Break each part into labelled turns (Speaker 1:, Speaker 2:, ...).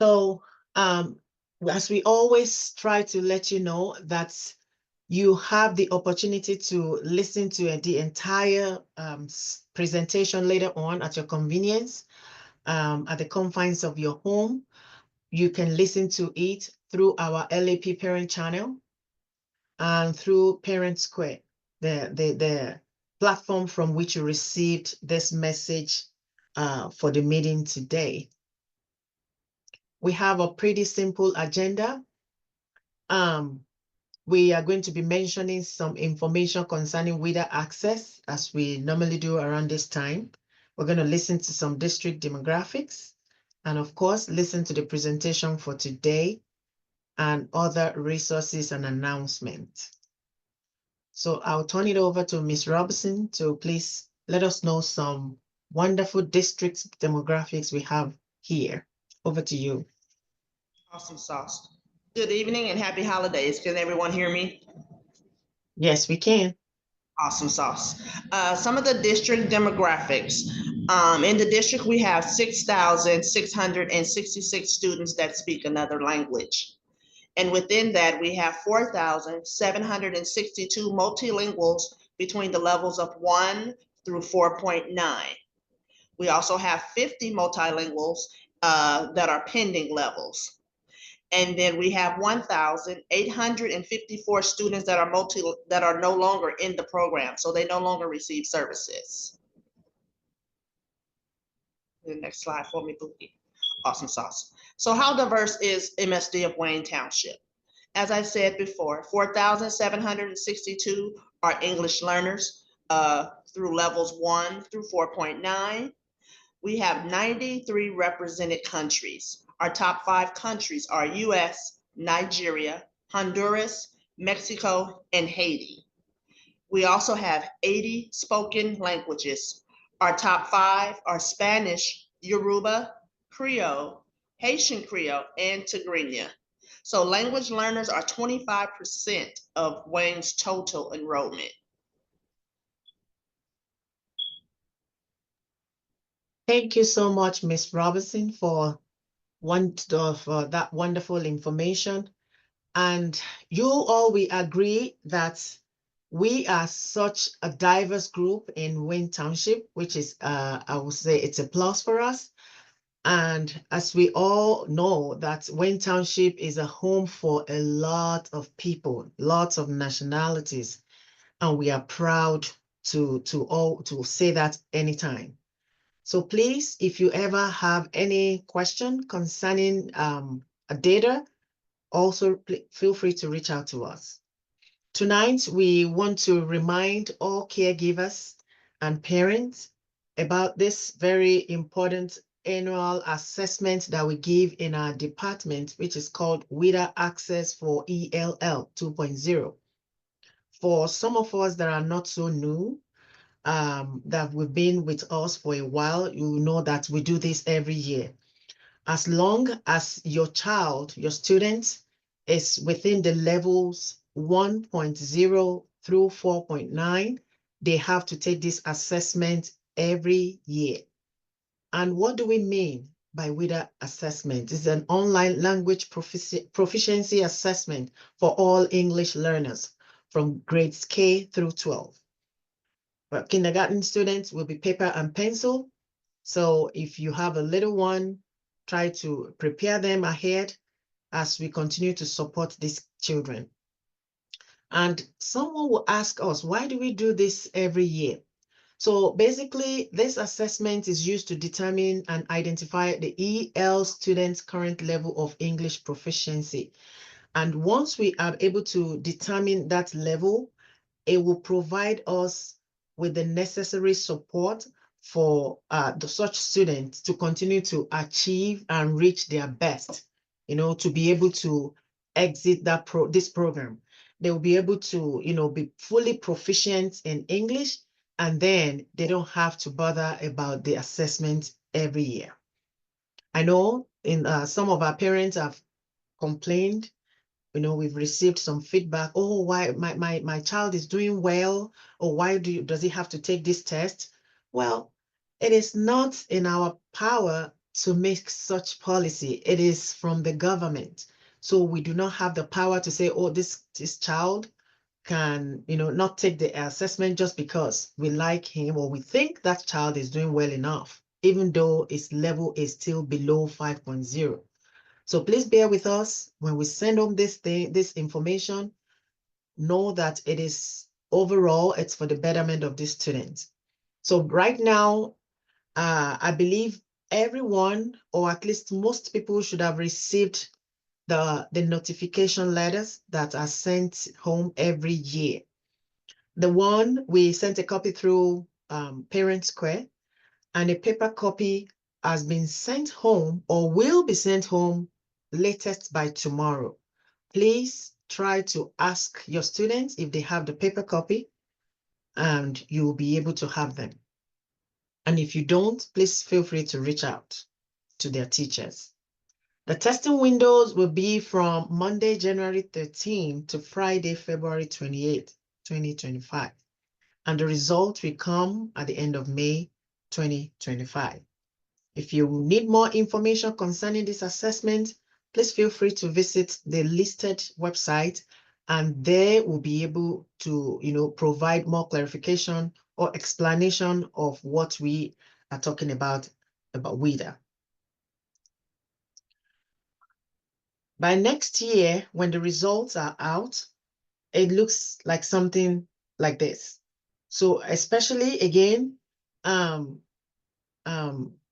Speaker 1: So as we always try to let you know that you have the opportunity to listen to the entire presentation later on at your convenience, at the confines of your home. You can listen to it through our LAP parent channel and through Parent Square, the platform from which you received this message for the meeting today. We have a pretty simple agenda. We are going to be mentioning some information concerning WIDA access, as we normally do around this time. We're going to listen to some district demographics, and of course, listen to the presentation for today and other resources and announcements. So I'll turn it over to Ms. Robinson to please let us know some wonderful district demographics we have here. Over to you.
Speaker 2: Awesome sauce. Good evening and happy holidays. Can everyone hear me?
Speaker 1: Yes, we can.
Speaker 2: Awesome sauce. Some of the district demographics. In the district, we have 6,666 students that speak another language. And within that, we have 4,762 multilinguals between the levels of 1 through 4.9. We also have 50 multilinguals that are pending levels. And then we have 1,854 students that are no longer in the program, so they no longer receive services. The next slide for me, Buki. Awesome sauce. So how diverse is MSD of Wayne Township? As I said before, 4,762 are English learners through levels 1 through 4.9. We have 93 represented countries. Our top 5 countries are US, Nigeria, Honduras, Mexico, and Haiti. We also have 80 spoken languages. Our top 5 are Spanish, Yoruba, Creole, Haitian Creole, and Tigrinya. So language learners are 25% of Wayne's total enrollment.
Speaker 1: Thank you so much, Ms. Robinson, for that wonderful information. And you all, we agree that we are such a diverse group in Wayne Township, which is, I would say it's a plus for us. And as we all know that Wayne Township is a home for a lot of people, lots of nationalities, and we are proud to say that anytime. So please, if you ever have any question concerning data, also feel free to reach out to us. Tonight, we want to remind all caregivers and parents about this very important annual assessment that we give in our department, which is called WIDA Access for ELL 2.0. For some of us that are not so new, that we've been with us for a while, you know that we do this every year. As long as your child, your student, is within the levels 1.0 through 4.9, they have to take this assessment every year. And what do we mean by WIDA assessment? It's an online language proficiency assessment for all English learners from grades K through 12. But kindergarten students will be paper and pencil. So if you have a little one, try to prepare them ahead as we continue to support these children. And someone will ask us, why do we do this every year? So basically, this assessment is used to determine and identify the EL students' current level of English proficiency. And once we are able to determine that level, it will provide us with the necessary support for such students to continue to achieve and reach their best, to be able to exit this program. They will be able to, be fully proficient in English, and then they don't have to bother about the assessment every year. I know some of our parents have complained. We've received some feedback. Oh, why my child is doing well, or why does he have to take this test? Well, it is not in our power to make such policy. It is from the government. So we do not have the power to say, oh, this child can, not take the assessment just because we like him or we think that child is doing well enough, even though his level is still below 5.0. So please bear with us when we send home this information. Know that it is overall, it's for the betterment of the students. So right now, I believe everyone, or at least most people, should have received the notification letters that are sent home every year. The one we sent a copy through Parent Square, and a paper copy has been sent home or will be sent home latest by tomorrow. Please try to ask your students if they have the paper copy, and you'll be able to have them. And if you don't, please feel free to reach out to their teachers. The testing windows will be from Monday, January 13 to Friday, February 28, 2025. And the result will come at the end of May 2025. If you need more information concerning this assessment, please feel free to visit the listed website, and they will be able to provide more clarification or explanation of what we are talking about WIDA. By next year, when the results are out, it looks like something like this. So especially again,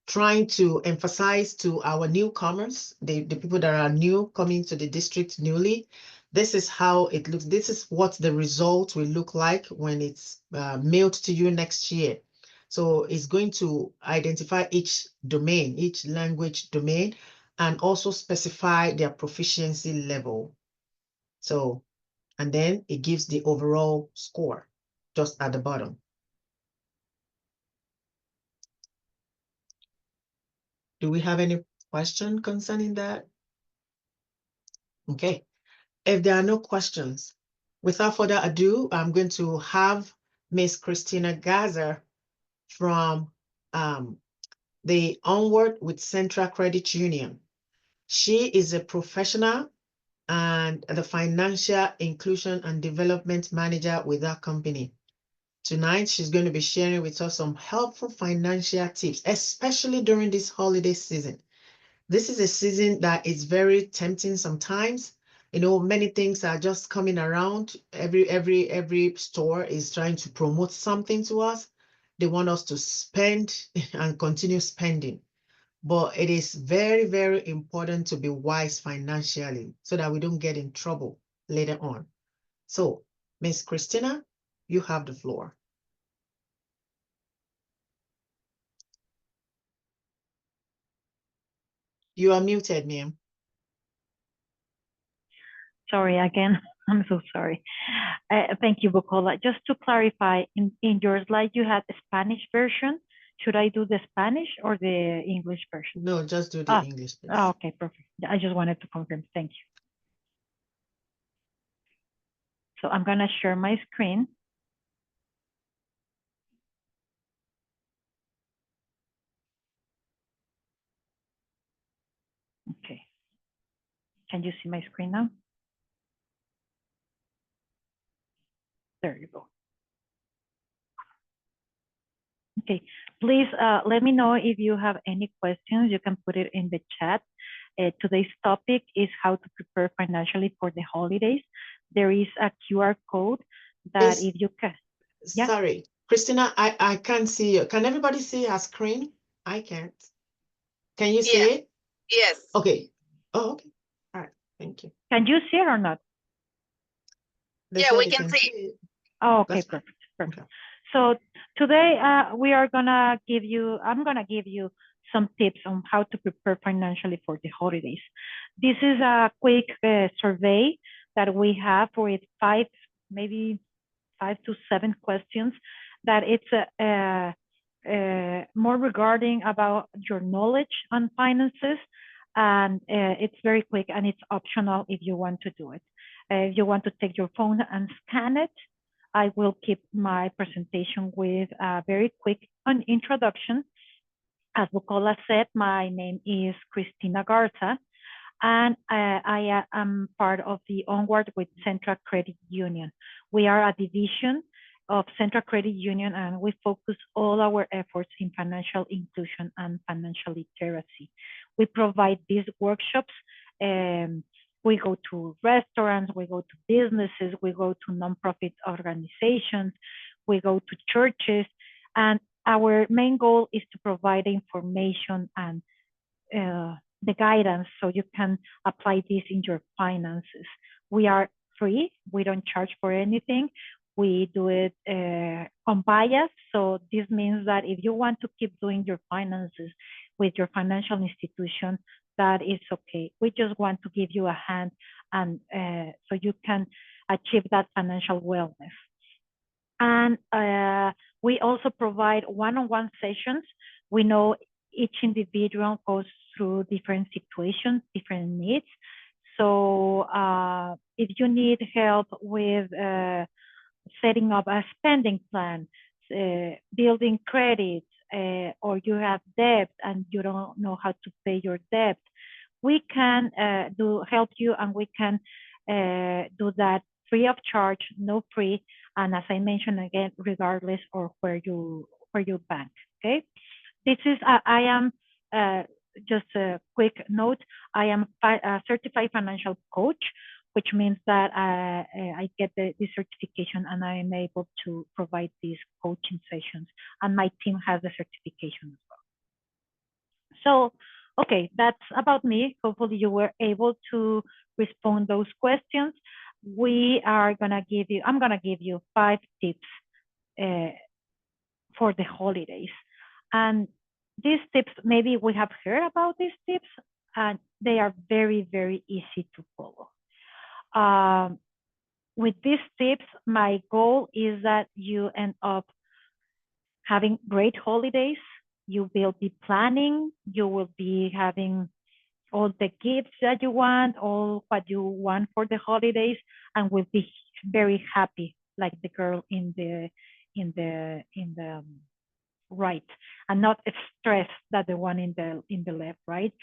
Speaker 1: trying to emphasize to our newcomers, the people that are new coming to the district newly, this is how it looks. This is what the result will look like when it's mailed to you next year. So it's going to identify each domain, each language domain, and also specify their proficiency level. So, and then it gives the overall score just at the bottom. Do we have any question concerning that? Okay, if there are no questions, without further ado, I'm going to have Miss Christina Gaza from the Onward with Central Credit Union. She is a professional and the Financial Inclusion and Development Manager with that company. Tonight, she's going to be sharing with us some helpful financial tips, especially during this holiday season. This is a season that is very tempting sometimes. Many things are just coming around. Every store is trying to promote something to us. They want us to spend and continue spending. But it is very, very important to be wise financially so that we don't get in trouble later on. So, Miss Christina, you have the floor. You are muted, ma'am.
Speaker 3: Sorry again. I'm so sorry. Thank you, Bukola. Just to clarify, in your slide, you had the Spanish version. Should I do the Spanish or the English version?
Speaker 1: No, just do the English, please.
Speaker 3: Okay, perfect. I just wanted to confirm. Thank you. So I'm going to share my screen. Okay. Can you see my screen now? There you go. Okay, please let me know if you have any questions. You can put it in the chat. Today's topic is how to prepare financially for the holidays. There is a QR code that if you can.
Speaker 1: Yeah? Sorry, Christina, I can't see you. Can everybody see her screen? I can't. Can you see it?
Speaker 2: Yes.
Speaker 1: Okay. Oh, okay. All right. Thank you.
Speaker 3: Can you see it or not?
Speaker 2: Yeah, we can see it.
Speaker 3: Oh, okay, perfect. Perfect. Okay. So today we are gonna give you, I'm gonna give you some tips on how to prepare financially for the holidays. This is a quick survey that we have with maybe 5 to 7 questions that it's more regarding about your knowledge on finances, and it's very quick and it's optional if you want to do it. If you want to take your phone and scan it, I will keep my presentation with a very quick introduction, As Bukola said, my name is Cristina Garza, and I am part of the Onward with Central Credit Union. We are a division of Central Credit Union, and we focus all our efforts in financial inclusion and financial literacy. We provide these workshops. We go to restaurants, we go to businesses, we go to nonprofit organizations, we go to churches, and our main goal is to provide information and the guidance so you can apply this in your finances. We are free. We don't charge for anything. We do it unbiased. So this means that if you want to keep doing your finances with your financial institution, that is okay. We just want to give you a hand and so you can achieve that financial wellness. And we also provide one-on-one sessions. We know each individual goes through different situations, different needs. So if you need help with setting up a spending plan, building credit, or you have debt and you don't know how to pay your debt, we can help you, and we can do that free of charge, no free, and as I mentioned again, regardless of where you bank. Okay, this is I am just a quick note. I am a certified financial coach, which means that I get the certification and I am able to provide these coaching sessions, and my team has the certification as well. So, okay, that's about me. Hopefully you were able to respond those questions. I'm gonna give you 5 tips for the holidays. And these tips, maybe we have heard about these tips, and they are very, very easy to follow. With these tips, my goal is that you end up having great holidays. You will be planning, you will be having all the gifts that you want, all what you want for the holidays, and will be very happy, like the girl in the right, and not stressed that the one in the left, right?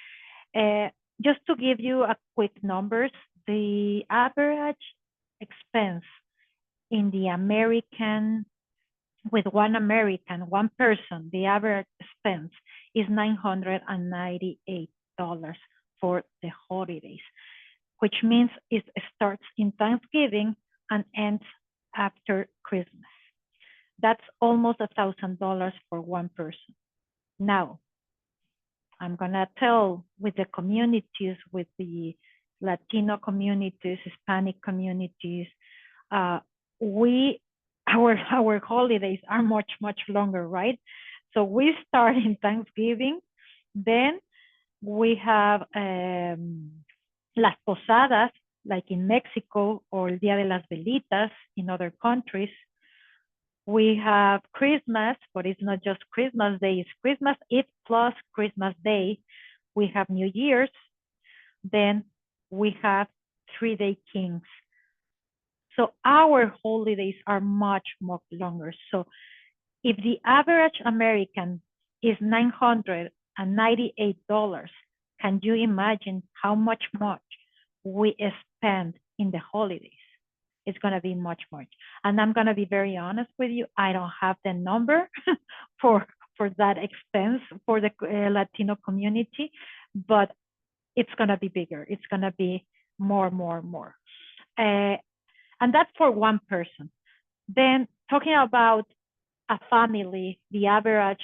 Speaker 3: Just to give you a quick numbers, the average expense in the American, with one person, the average expense is $998 for the holidays, which means it starts in Thanksgiving and ends after Christmas. That's almost $1,000 for one person. Now, I'm gonna tell with the communities, with the Latino communities, Hispanic communities, our holidays are much longer, right? So we start in Thanksgiving, then we have las posadas, like in Mexico, or el Día de las Velitas in other countries. We have Christmas, but it's not just Christmas Day, it's Christmas Eve plus Christmas Day. We have New Year's, then we have 3-day Kings. So our holidays are much more longer. So if the average American is $998, can you imagine how much we spend in the holidays? It's going to be much more. And I'm going to be very honest with you. I don't have the number for that expense for the Latino community, but it's going to be bigger. It's going to be more. And that's for one person. Then talking about a family, the average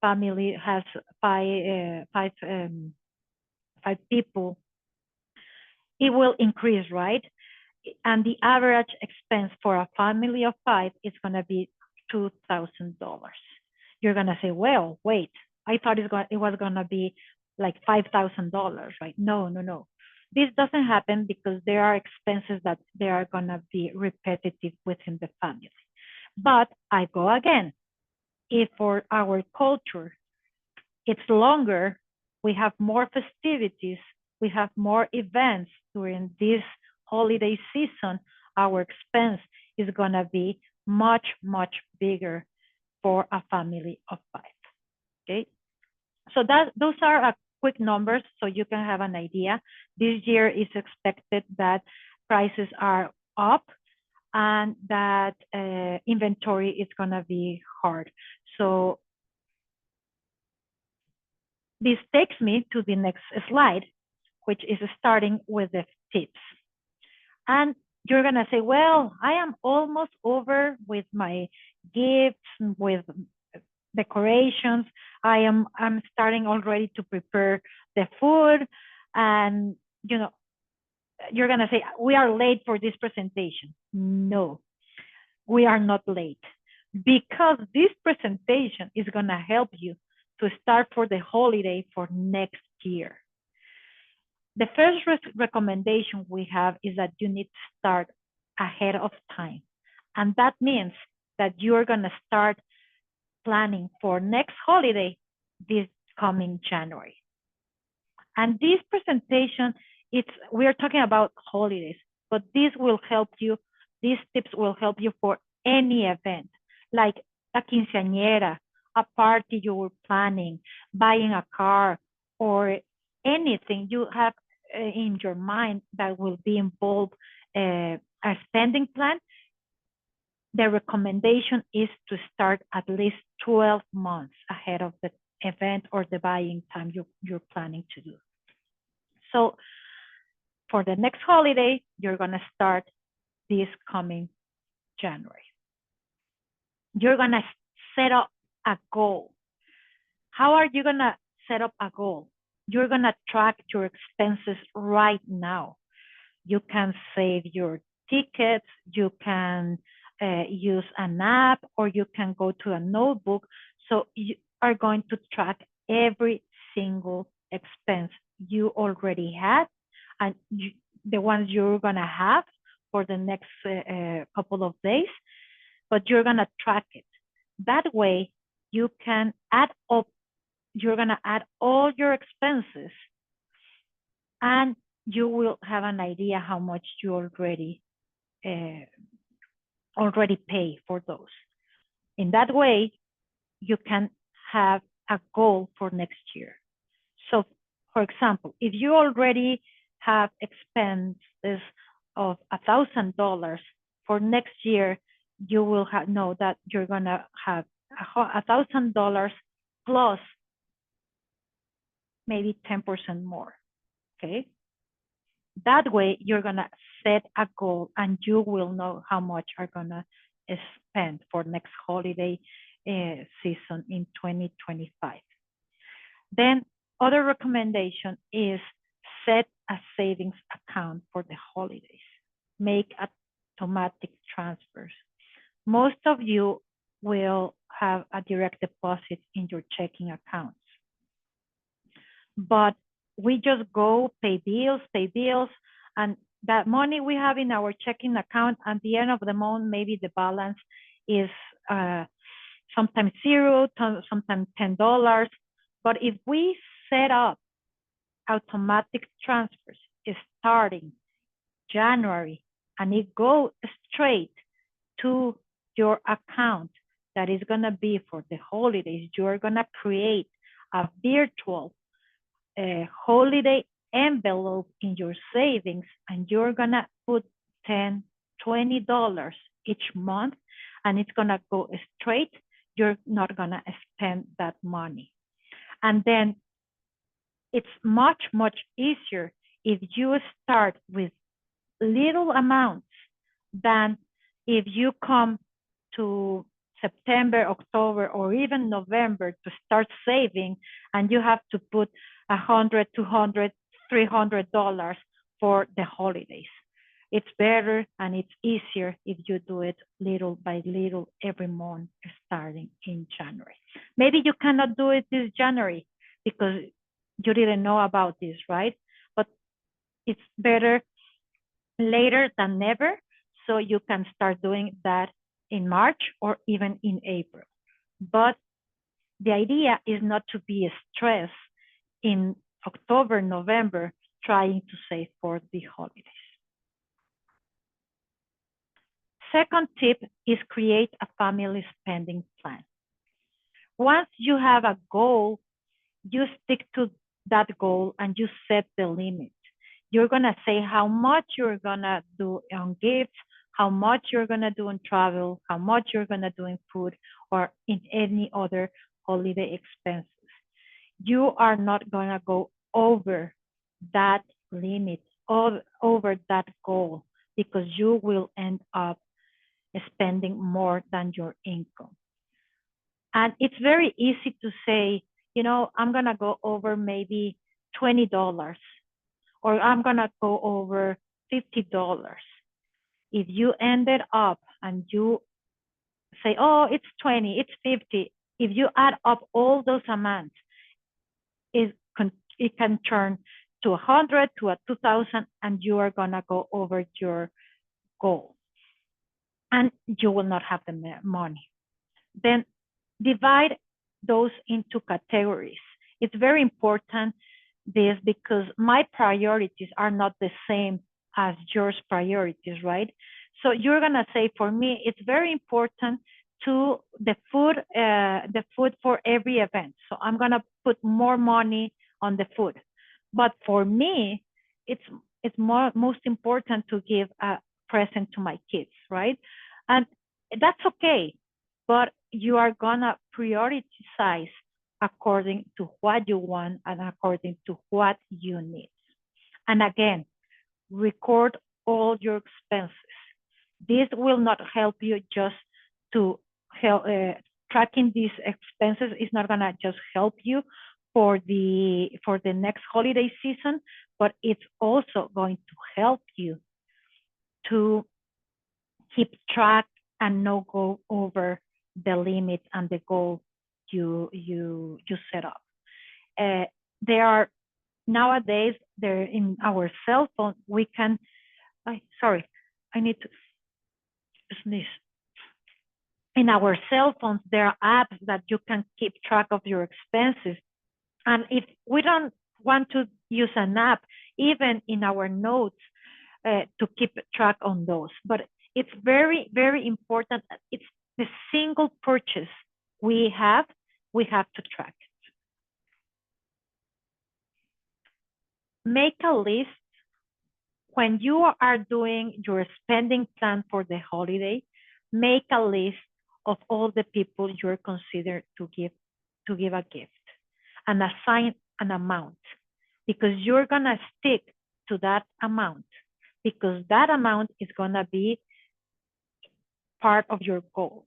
Speaker 3: family has five people. It will increase, right? And the average expense for a family of 5 is going to be $2,000. You're going to say, well, wait, I thought it was going to be like $5,000, right? No. This doesn't happen because there are expenses that they are going to be repetitive within the family. But I go again. If for our culture, it's longer, we have more festivities, we have more events during this holiday season, our expense is going to be much bigger for a family of 5. Okay, So those are quick numbers so you can have an idea. This year is expected that prices are up and that inventory is going to be hard. So this takes me to the next slide, which is starting with the tips. And you're going to say, well, I am almost over with my gifts, with decorations. I'm starting already to prepare the food. And, you know, you're going to say, we are late for this presentation. No, we are not late, because this presentation is going to help you to start for the holiday for next year. The first recommendation we have is that you need to start ahead of time. And that means that you're going to start planning for next holiday this coming January. And this presentation, we're talking about holidays, but this will help you, these tips will help you for any event, like a quinceañera, a party you were planning, buying a car, or anything you have in your mind that will be involved a spending plan. The recommendation is to start at least 12 months ahead of the event or the buying time you're planning to do. So for the next holiday, you're going to start this coming January. You're going to set up a goal. How are you going to set up a goal? You're going to track your expenses right now. You can save your tickets, you can use an app, or you can go to a notebook. So you are going to track every single expense you already had and the ones you're going to have for the next couple of days, but you're going to track it. That way you can add up, you're going to add all your expenses and you will have an idea how much you already pay for those. In that way, you can have a goal for next year. So, for example, if you already have expenses of $1,000 for next year, you will know that you're going to have $1,000 plus maybe 10% more. Okay. That way, you're going to set a goal and you will know how much are going to spend for next holiday season in 2025. Then other recommendation is set a savings account for the holidays. Make automatic transfers. Most of you will have a direct deposit in your checking accounts. But we just go pay bills, and that money we have in our checking account at the end of the month, maybe the balance is sometimes $0, sometimes $10. But if we set up automatic transfers starting January and it goes straight to your account that is going to be for the holidays, you're going to create a virtual holiday envelope in your savings and you're going to put $10, $20 each month and it's going to go straight. You're not going to spend that money. And then it's much, much easier if you start with little amounts than if you come to September, October, or even November to start saving and you have to put $100, $200, $300 for the holidays. It's better and it's easier if you do it little by little every month starting in January. Maybe you cannot do it this January because you didn't know about this, right? But it's better later than never, so you can start doing that in March or even in April. But the idea is not to be stressed in October, November, trying to save for the holidays. Second tip is create a family spending plan. Once you have a goal, you stick to that goal and you set the limit. You're gonna say how much you're gonna do on gifts, how much you're gonna do on travel, how much you're gonna do in food or in any other holiday expenses. You are not gonna go over that limit or over that goal because you will end up spending more than your income. And it's very easy to say, you know, I'm gonna go over maybe $20 or I'm gonna go over $50. If you ended up and you say, oh, it's 20, it's 50, if you add up all those amounts, it can turn to 100, to 2,000, and you are gonna go over your goal. And you will not have the money. Then divide those into categories. It's very important this because my priorities are not the same as yours priorities, right? So you're gonna say, for me, it's very important to the food for every event. So I'm gonna put more money on the food. But for me, it's most important to give a present to my kids, right? And that's okay, but you are gonna prioritize according to what you want and according to what you need. And again, record all your expenses. This will not help you just to help tracking these expenses is not gonna just help you for the next holiday season, but it's also going to help you to keep track and not go over the limit and the goal you set up. There are nowadays there in our cell phone we can. Sorry, I need to sneeze. In our cell phones, there are apps that you can keep track of your expenses. And if we don't want to use an app, even in our notes, to keep track on those. But it's very, very important. It's the single purchase we have to track. Make a list when you are doing your spending plan for the holiday. Make a list of all the people you're considered to give a gift and assign an amount, because you're gonna stick to that amount, because that amount is gonna be part of your goal.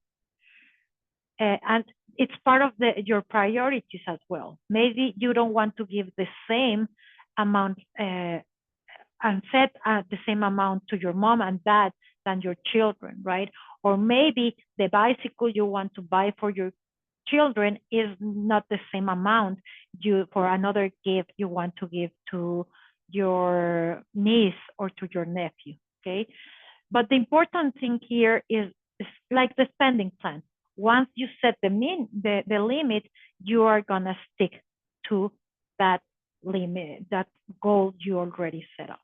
Speaker 3: And it's part of your priorities as well. Maybe you don't want to give the same amount and set the same amount to your mom and dad than your children, right? Or maybe the bicycle you want to buy for your children is not the same amount for another gift you want to give to your niece or to your nephew, okay? But the important thing here is like the spending plan. Once you set the limit, you are gonna stick to that limit, that goal you already set up.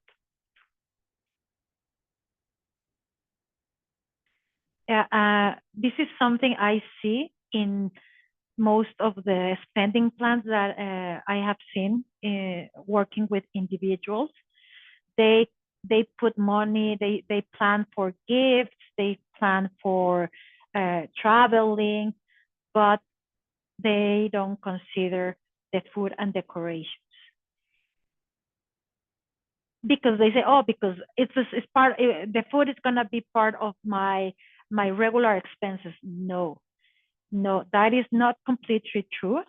Speaker 3: This is something I see in most of the spending plans that I have seen working with individuals. They put money, they plan for gifts, they plan for traveling, but they don't consider the food and decorations. Because they say, oh, because it's part, the food is gonna be part of my regular expenses. No, that is not completely true.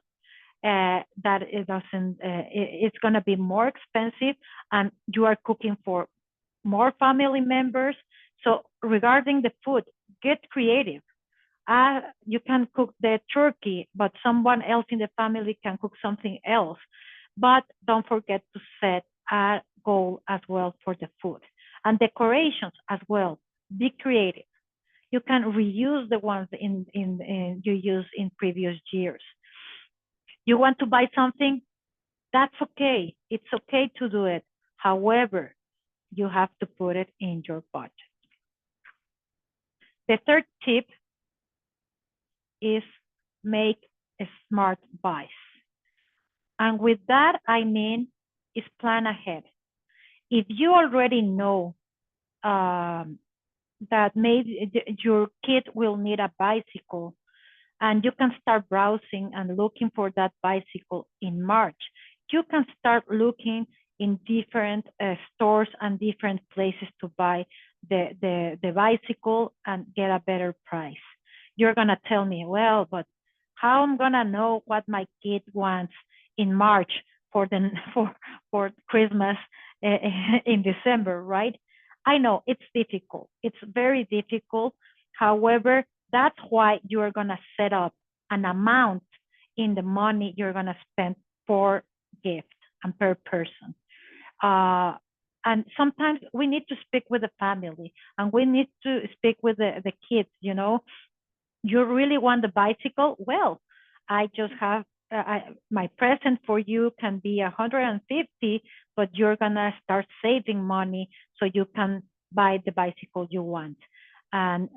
Speaker 3: That it doesn't, it's gonna be more expensive, and you are cooking for more family members. So regarding the food, get creative. You can cook the turkey, but someone else in the family can cook something else. But don't forget to set a goal as well for the food and decorations as well. Be creative. You can reuse the ones in you used in previous years. You want to buy something? That's okay. It's okay to do it. However, you have to put it in your budget. The third tip is make smart buys. And with that, I mean, is plan ahead. If you already know that maybe your kid will need a bicycle, and you can start browsing and looking for that bicycle in March. You can start looking in different stores and different places to buy the bicycle and get a better price. You're gonna tell me, well, but how I'm gonna know what my kid wants in March for the for Christmas in December, right? I know it's difficult. It's very difficult. However, that's why you're going to set up an amount in the money you're going to spend per gift and per person. And sometimes we need to speak with the family and we need to speak with the kids, you know. You really want the bicycle? Well, I just have my present for you can be 150, but you're gonna start saving money so you can buy the bicycle you want. And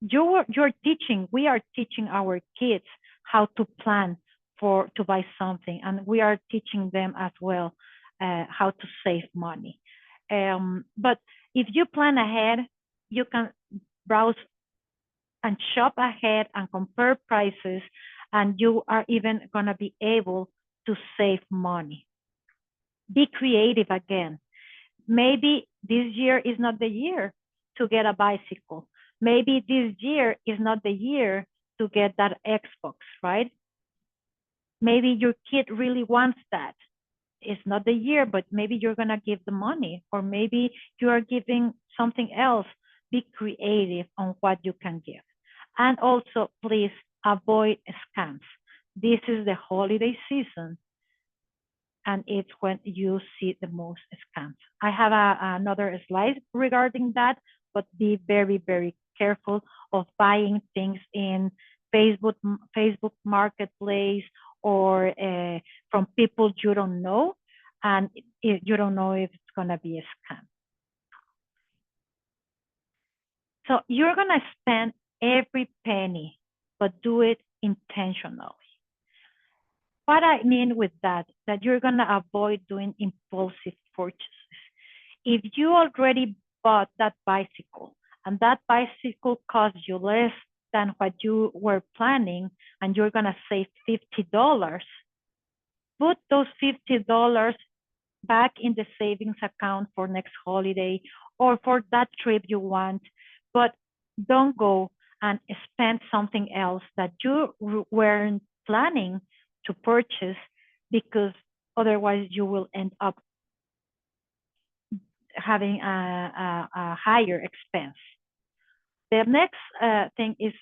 Speaker 3: you're teaching, we are teaching our kids how to plan to buy something, and we are teaching them as well how to save money. But if you plan ahead, you can browse and shop ahead and compare prices, and you are even going to be able to save money. Be creative again. Maybe this year is not the year to get a bicycle. Maybe this year is not the year to get that Xbox, right? Maybe your kid really wants that. It's not the year, but maybe you're going to give the money, or maybe you are giving something else. Be creative on what you can give. And also, please avoid scams. This is the holiday season, and it's when you see the most scams. I have another slide regarding that, but be very, very careful of buying things in Facebook Marketplace or from people you don't know, and you don't know if it's going to be a scam. So you're going to spend every penny, but do it intentionally. What I mean with that you're going to avoid doing impulsive purchases. If you already bought that bicycle and that bicycle cost you less than what you were planning, and you're going to save $50, put those $50 back in the savings account for next holiday or for that trip you want, but don't go and spend something else that you weren't planning to purchase, because otherwise you will end up having a higher expense. The next thing is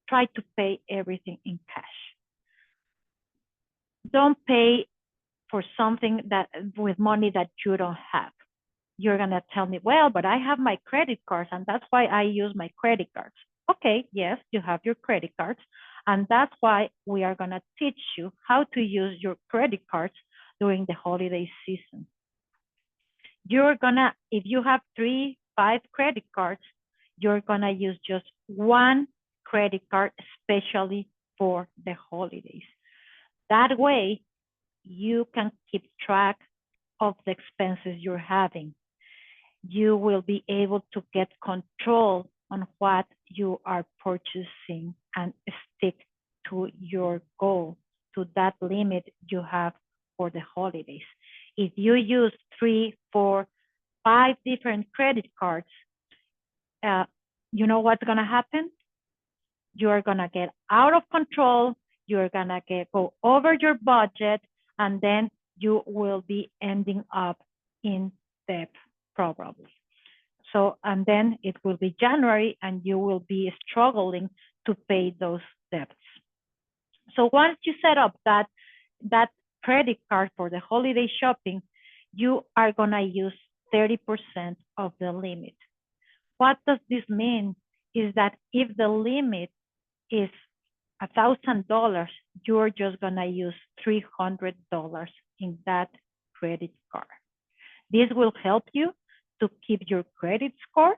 Speaker 3: try to pay everything in cash. Don't pay for something that with money that you don't have. You're gonna tell me, well, but I have my credit cards and that's why I use my credit cards. Okay, yes, you have your credit cards, and that's why we are gonna teach you how to use your credit cards during the holiday season. You're gonna, if you have 3, 5 credit cards, you're gonna use just one credit card, especially for the holidays. That way, you can keep track of the expenses you're having. You will be able to get control on what you are purchasing and stick to your goal, to that limit you have for the holidays. If you use 3, 4, 5 different credit cards, you know what's gonna happen? You're gonna get out of control, you're gonna go over your budget, and then you will be ending up in debt probably. So, and then it will be January and you will be struggling to pay those debts. So once you set up that credit card for the holiday shopping, you are gonna use 30% of the limit. What does this mean? Is that if the limit is $1,000, you're just gonna use $300 in that credit card. This will help you to keep your credit score,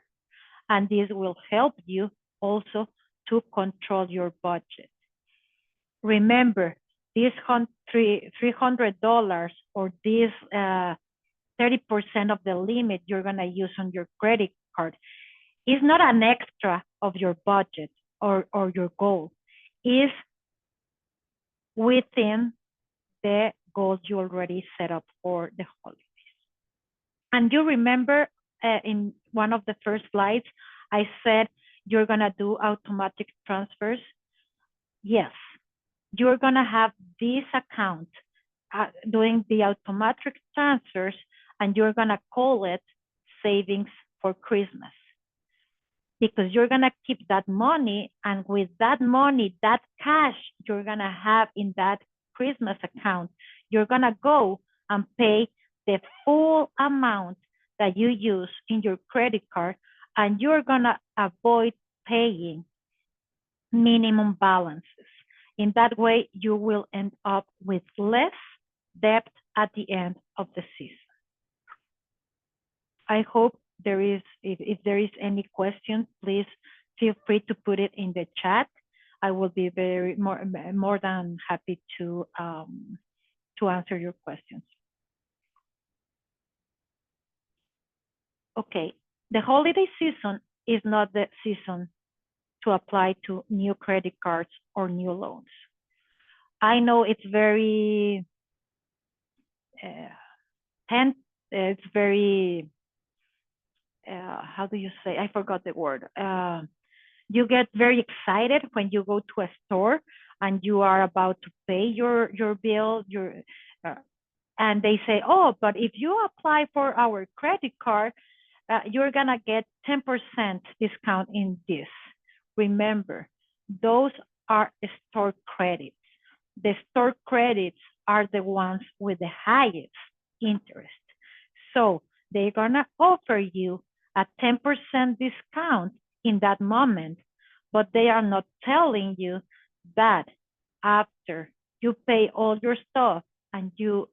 Speaker 3: and this will help you also to control your budget. Remember, this $300 or this 30% of the limit you're going to use on your credit card is not an extra of your budget or your goal. Is within the goals you already set up for the holidays. And you remember in one of the first slides, I said you're going to do automatic transfers. Yes, you're going to have this account doing the automatic transfers, and you're going to call it savings for Christmas. Because you're going to keep that money, and with that money, that cash you're going to have in that Christmas account, you're going to go and pay the full amount that you use in your credit card, and you're going to avoid paying minimum balances. In that way, you will end up with less debt at the end of the season. I hope there is, if there is any question, please feel free to put it in the chat. I will be more than happy to answer your questions. Okay, the holiday season is not the season to apply to new credit cards or new loans. I know it's very, it's very, how do you say? I forgot the word. You get very excited when you go to a store and you are about to pay your bill, and they say, oh, but if you apply for our credit card, you're gonna get 10% discount in this. Remember, those are store credits. The store credits are the ones with the highest interest. So they're gonna offer you a 10% discount in that moment, but they are not telling you that after you pay all your stuff and you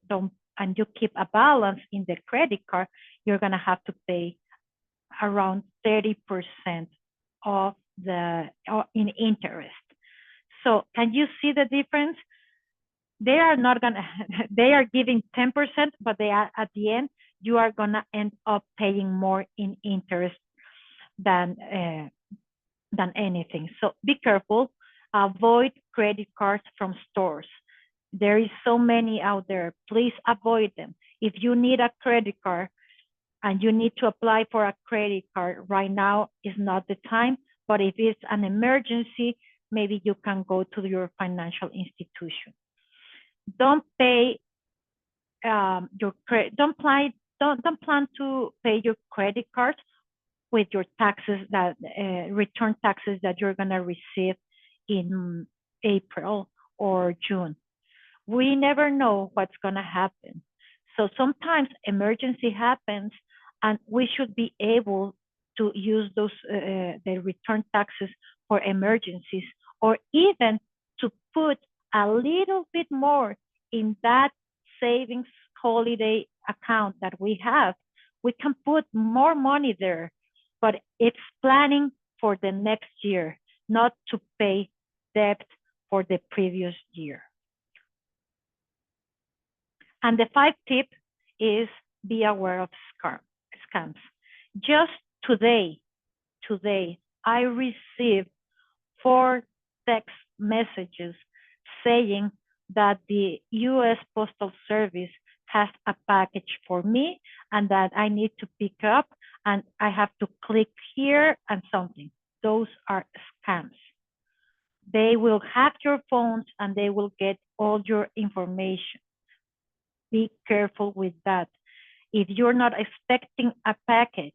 Speaker 3: keep a balance in the credit card, you're gonna have to pay around 30% of in interest. So can you see the difference? They are not gonna, they are giving 10%, but they are at the end, you are gonna end up paying more in interest than anything. So be careful, avoid credit cards from stores. There is so many out there, please avoid them. If you need a credit card and you need to apply for a credit card right now is not the time, but if it's an emergency, maybe you can go to your financial institution. Don't pay don't plan to pay your credit cards with your taxes that return taxes that you're gonna receive in April or June. We never know what's gonna happen. So sometimes emergency happens, and we should be able to use those the return taxes for emergencies, or even to put a little bit more in that savings holiday account that we have. We can put more money there, but it's planning for the next year, not to pay debt for the previous year. And the 5th tip is be aware of scams. Just today, I received 4 text messages saying that the U.S. Postal Service has a package for me and that I need to pick up, and I have to click here and something. Those are scams. They will hack your phones and they will get all your information. Be careful with that. If you're not expecting a package,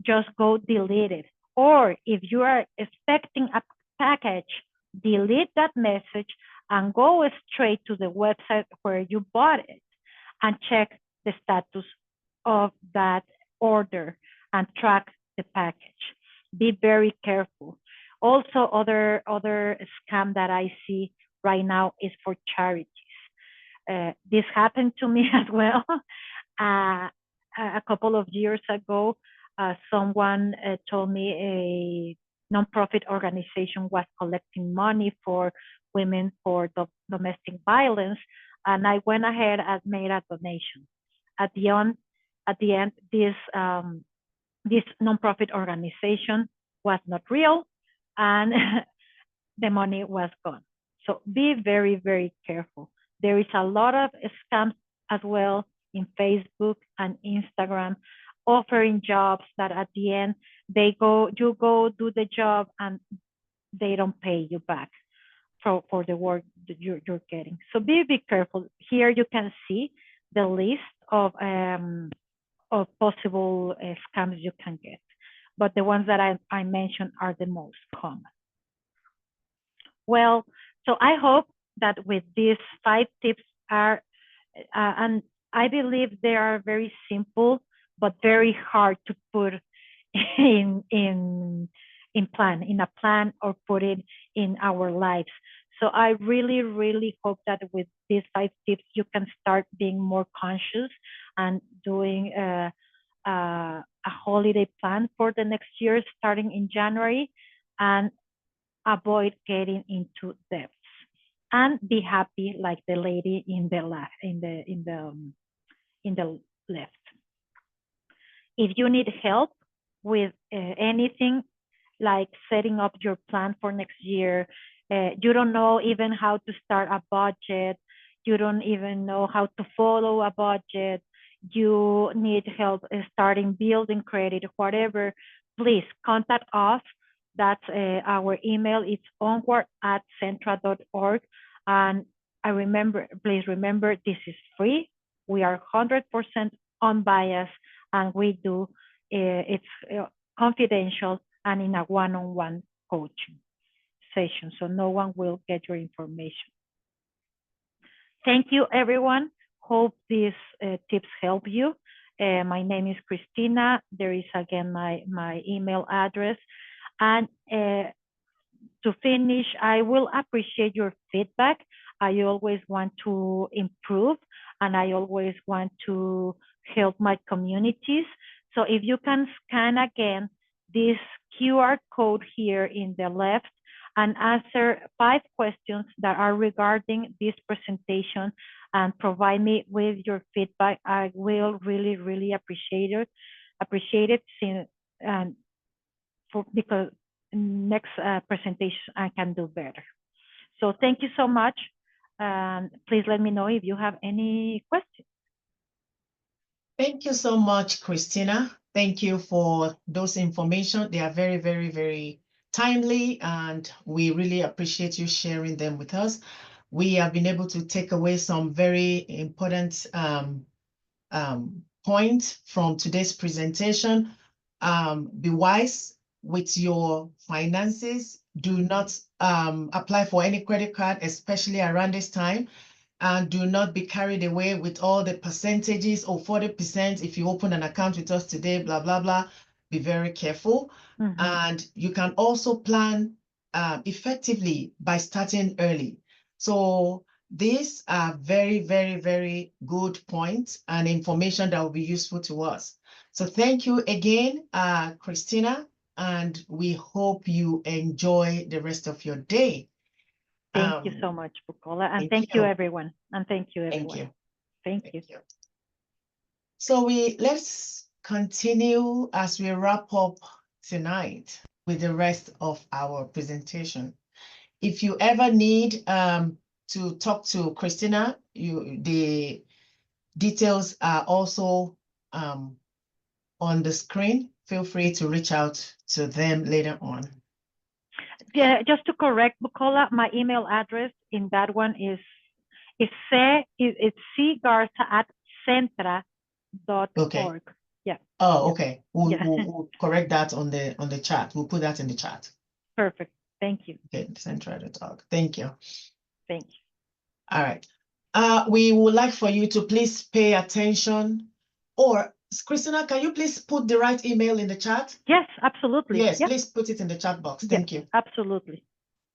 Speaker 3: just go delete it. Or if you are expecting a package, delete that message and go straight to the website where you bought it and check the status of that order and track the package. Be very careful. Also, other scam that I see right now is for charities. This happened to me as well. A couple of years ago, someone told me a nonprofit organization was collecting money for women for domestic violence, and I went ahead and made a donation. At the end, this nonprofit organization was not real, and the money was gone. So be very, very careful. There is a lot of scams as well in Facebook and Instagram offering jobs that at the end you go do the job and they don't pay you back for the work that you're getting. So be careful. Here you can see the list of possible scams you can get, but the ones that I mentioned are the most common. Well, so I hope that with these 5 tips and I believe they are very simple, but very hard to put in a plan or put it in our lives. So I really, really hope that with these 5 tips, you can start being more conscious and doing a holiday plan for the next year, starting in January, and avoid getting into debts and be happy like the lady in the left. If you need help with anything like setting up your plan for next year, you don't know even how to start a budget, you don't even know how to follow a budget, you need help starting building credit, whatever, please contact us. That's our email. It's onward@centra.org. And please remember, this is free. We are 100% unbiased, and we do it's confidential and in a one-on-one coaching session, so no one will get your information. Thank you, everyone. Hope these tips help you. My name is Christina. There is again my email address. And to finish, I will appreciate your feedback. I always want to improve, and I always want to help my communities. So if you can scan again this QR code here in the left and answer 5 questions that are regarding this presentation and provide me with your feedback, I will really, really appreciate it because next presentation I can do better. So thank you so much. Please let me know if you have any questions.
Speaker 1: Thank you so much, Christina. Thank you for those information. They are very, very, very timely, and we really appreciate you sharing them with us. We have been able to take away some very important points from today's presentation. Be wise with your finances. Do not apply for any credit card, especially around this time. And do not be carried away with all the percentages or 40% if you open an account with us today, blah, blah, blah. Be very careful.
Speaker 3: Mm-hmm.
Speaker 1: And you can also plan effectively by starting early. So these are very, very, very good points and information that will be useful to us. So thank you again, Christina, and we hope you enjoy the rest of your day.
Speaker 3: Thank you so much, Bukola, and thank you, everyone. And thank you, everyone. Thank you.
Speaker 1: So let's continue as we wrap up tonight with the rest of our presentation. If you ever need to talk to Christina, the details are also on the screen. Feel free to reach out to them later on.
Speaker 3: Yeah, just to correct, Bukola, my email address in that one is cgarza@centra.org.
Speaker 1: Okay.
Speaker 3: Yeah.
Speaker 1: Oh, okay. We'll correct that on the chat. We'll put that in the chat.
Speaker 3: Perfect. Thank you.
Speaker 1: Okay, centra.org. Thank you.
Speaker 3: Thank you.
Speaker 1: All right. We would like for you to please pay attention. Or Christina, can you please put the right email in the chat?
Speaker 3: Yes, absolutely.
Speaker 1: Yes,
Speaker 3: yep.
Speaker 1: Please put it in the chat box. Thank you.
Speaker 3: Absolutely.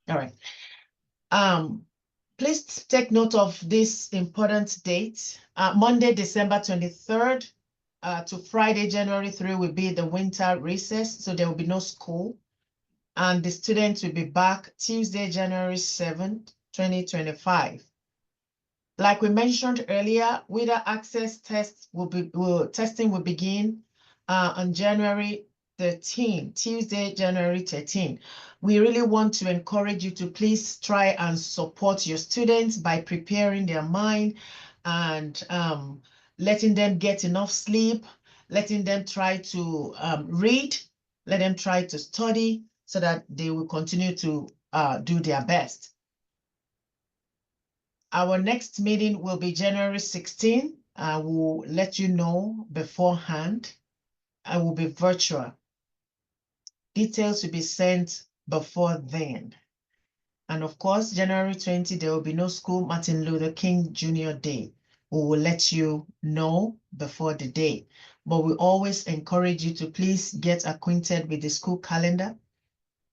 Speaker 1: All right. Please take note of this important date. Monday, December 23rd to Friday, January 3 will be the winter recess, so there will be no school. And the students will be back Tuesday, January 7th 2025. Like we mentioned earlier, WIDA access testing will begin on January 13, Tuesday, January 13. We really want to encourage you to please try and support your students by preparing their mind and letting them get enough sleep, letting them try to read, let them try to study so that they will continue to do their best. Our next meeting will be January 16. I will let you know beforehand. I will be virtual. Details will be sent before then. And of course, January 20, there will be no school, Martin Luther King Jr. Day. We will let you know before the day. But we always encourage you to please get acquainted with the school calendar.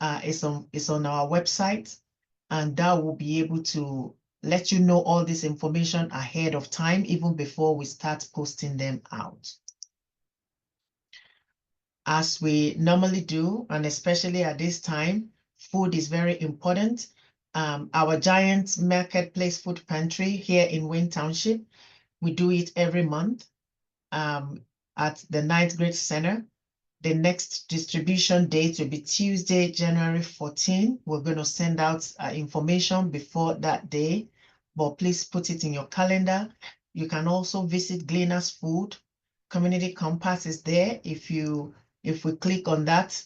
Speaker 1: It's on our website, and that will be able to let you know all this information ahead of time, even before we start posting them out. As we normally do, and especially at this time, food is very important. Our Giant Marketplace Food Pantry here in Wayne Township, we do it every month at the 9th grade center. The next distribution date will be Tuesday, January 14. We're going to send out information before that day, but please put it in your calendar. You can also visit Gleaner's Food. Community Compass is there. If we click on that,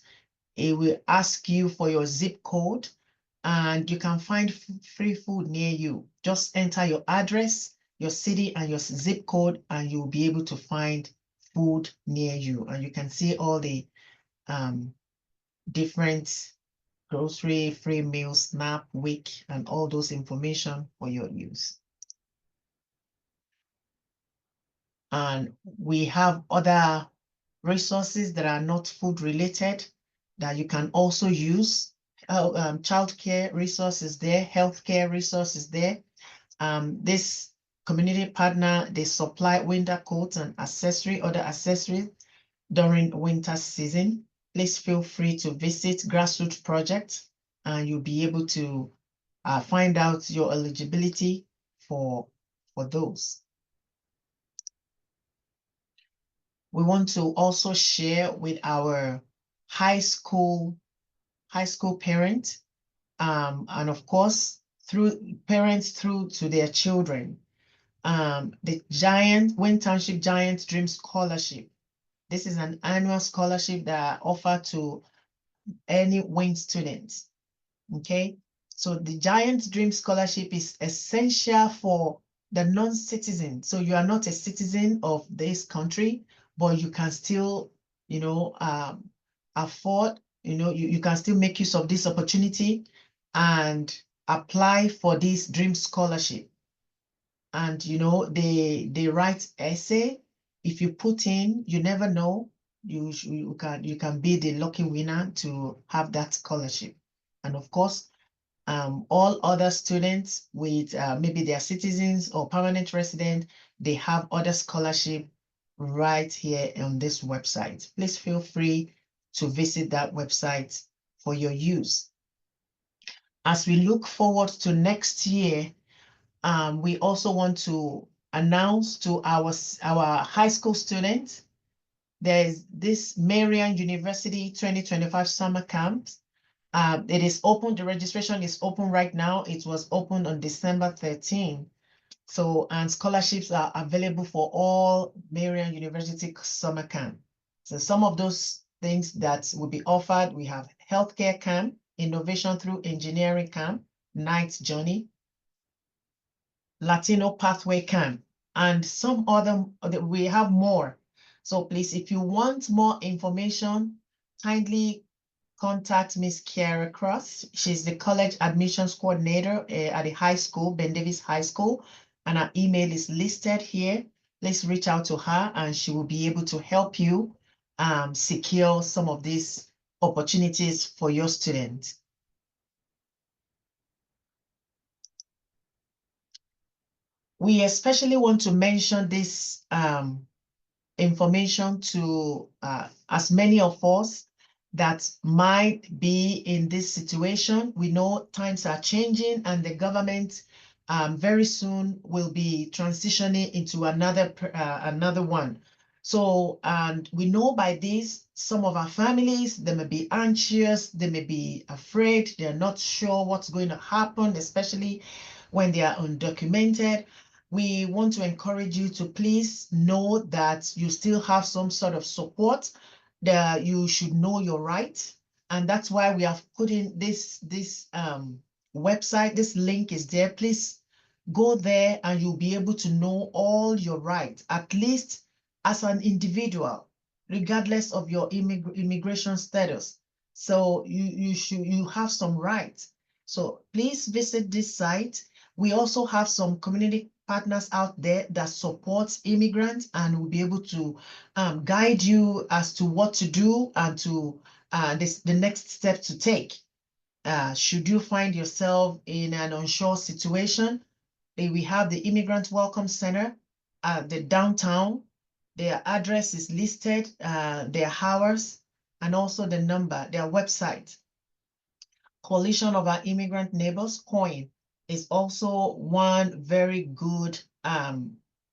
Speaker 1: it will ask you for your zip code, and you can find free food near you. Just enter your address, your city, and your zip code, and you'll be able to find food near you. And you can see all the different grocery, free meals, SNAP, WIC, and all those information for your use. And we have other resources that are not food related that you can also use. Childcare resources there, healthcare resources there. This community partner, they supply winter coats and other accessories during winter season. Please feel free to visit Grassroots Project, and you'll be able to find out your eligibility for those. We want to also share with our high school parents, and of course, through parents through to their children, the Wayne Township Giant Dream Scholarship. This is an annual scholarship that are offered to any Wayne students. Okay, so the Giant Dream Scholarship is essential for the non-citizen. So you are not a citizen of this country, but you can still, afford, you can still make use of this opportunity and apply for this dream scholarship. And, they write essay. If you put in, you never know, you can be the lucky winner to have that scholarship. And of course, all other students with maybe they are citizens or permanent resident, they have other scholarship right here on this website. Please feel free to visit that website for your use. As we look forward to next year, we also want to announce to our high school students, there is this Marian University 2025 summer camps. It is open, the registration is open right now. It was opened on December 13. So, and scholarships are available for all Marian University summer camp. So some of those things that will be offered, we have healthcare camp, innovation through engineering camp, night journey, Latino pathway camp, and some other, we have more. So please, if you want more information, kindly contact Miss Kiara Cross. She's the college admissions coordinator at the high school, Ben Davis High School, and her email is listed here. Please reach out to her and she will be able to help you secure some of these opportunities for your students. We especially want to mention this information to as many of us that might be in this situation. We know times are changing and the government very soon will be transitioning into another one. So, and we know by this, some of our families, they may be anxious, they may be afraid, they're not sure what's going to happen, especially when they are undocumented. We want to encourage you to please know that you still have some sort of support, that you should know your rights. And that's why we have put in this website. This link is there. Please go there and you'll be able to know all your rights, at least as an individual, regardless of your immigration status. So you have some rights. So please visit this site. We also have some community partners out there that supports immigrants and will be able to guide you as to what to do and to the next step to take. Should you find yourself in an unsure situation, we have the Immigrant Welcome Center at the downtown. Their address is listed, their hours, and also the number, their website. Coalition of Our Immigrant Neighbors, COIN, is also one very good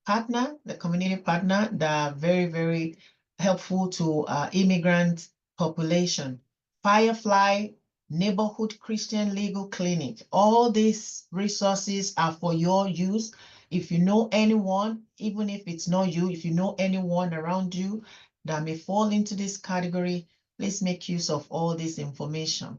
Speaker 1: partner, the community partner that are very, very helpful to immigrant population. Firefly, Neighborhood Christian Legal Clinic. All these resources are for your use. If you know anyone, even if it's not you, if you know anyone around you that may fall into this category, please make use of all this information.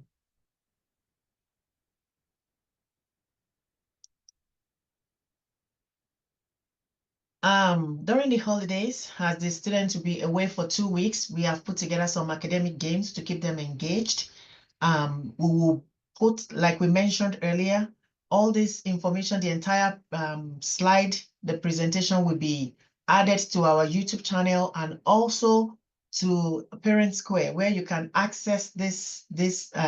Speaker 1: During the holidays, as the students will be away for 2 weeks, we have put together some academic games to keep them engaged. We will put, like we mentioned earlier, all this information, the entire slide, the presentation will be added to our YouTube channel and also to Parent Square, where you can access these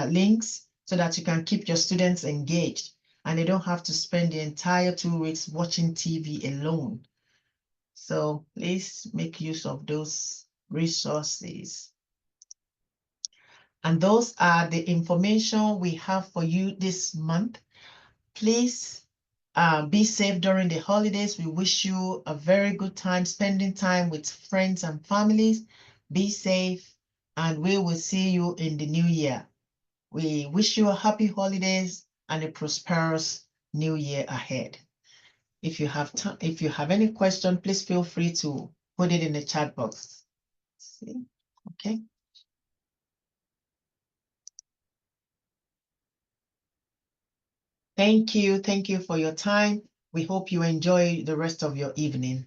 Speaker 1: links so that you can keep your students engaged and they don't have to spend the entire 2 weeks watching TV alone. So please make use of those resources. And those are the information we have for you this month. Please be safe during the holidays. We wish you a very good time spending time with friends and families. Be safe, and we will see you in the new year. We wish you a happy holidays and a prosperous new year ahead. If you have time, if you have any question, please feel free to put it in the chat box. See? Okay. Thank you. Thank you for your time. We hope you enjoy the rest of your evening.